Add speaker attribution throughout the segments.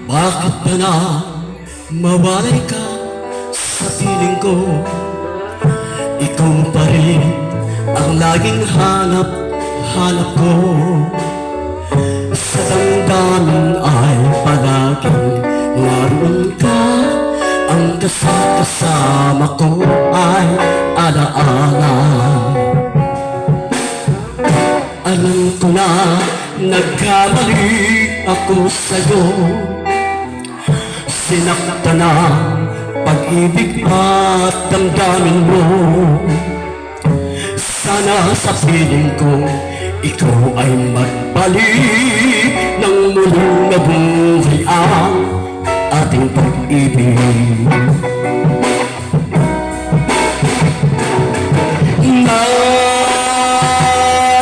Speaker 1: Bakit ba na mawalay ka sa piling ko? Ikaw pa rin ang laging hanap ko. Sa damdamin ay palaging naroon ka. Ang kasama ko ay alaala. Alam ko na nagkamali ako sa'yo. Sinaktan na pag-ibig at damdamin mo. Sana sa piling ko ikaw ay magbalik nang muling mabuhay ang ating pag-ibig.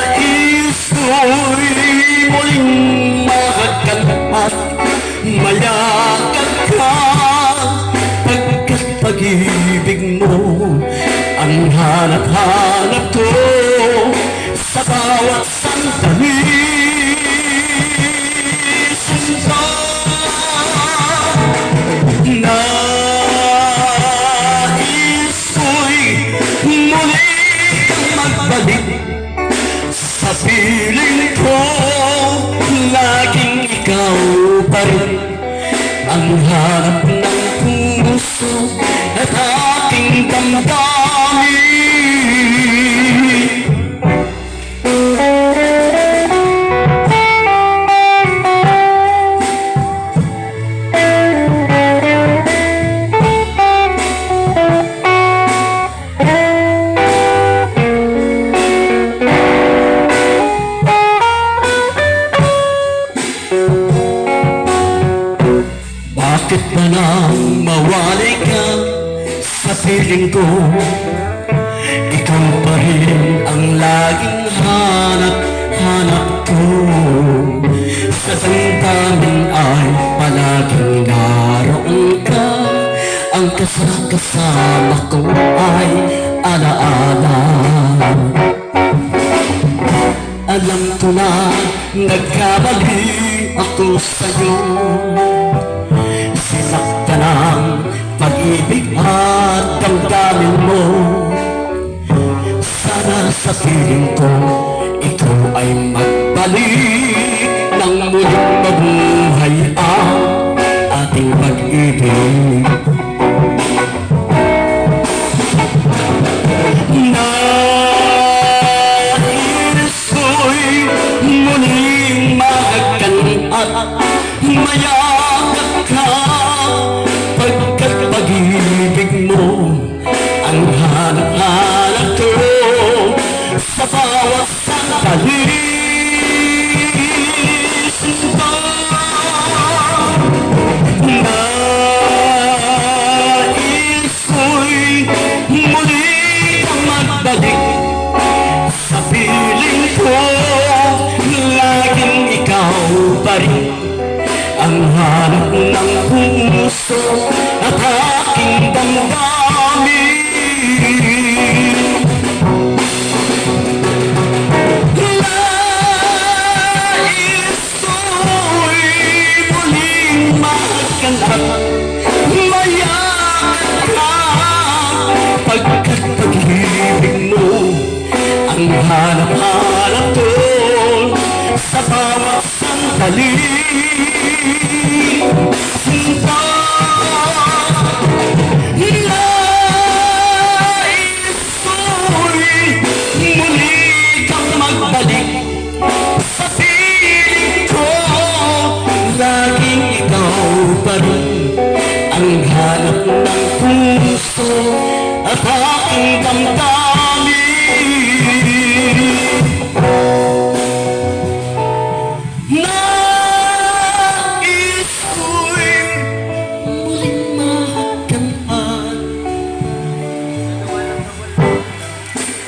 Speaker 1: Nais ko'y muling mahagkan at mayakap ka, pagkat pag-ibig mo ang hanap-hanap ko sa bawat sandali. Sinta, nais ko'y muling magbalik sa piling ko. Laging ikaw pa rin ang hanap ng puso at aking damdamin. Bakit ba nang mawalay ka sa piling ko? Ikaw pa rin ang laging hanap ko. Sa damdamin ay palaging naroon ka. Ang kasama ko ay alaala. Alam ko na nagkamali ako sa'yo. Sinaktan ang pag-ibig at damdamin mo. Sana sa piling ko ikaw ay magbalik nang muling mabuhay ang ating pag-ibig. Nais ko'y muling mahagkan at mayakap ka, pagkat pag-ibig mo ang hanap-hanap ko sa bawat sandali. Sinta, nais ko'y muli kang magbalik sa piling ko. Laging ikaw pa rin ang hanap ng puso at aking damdamin. Nais ko'y muling mahagkan at mayakap ka, pagkat pag-ibig mo ang hanap-hanap ko sa bawat sandali. Sinta, nais ko'y muli kang magbalik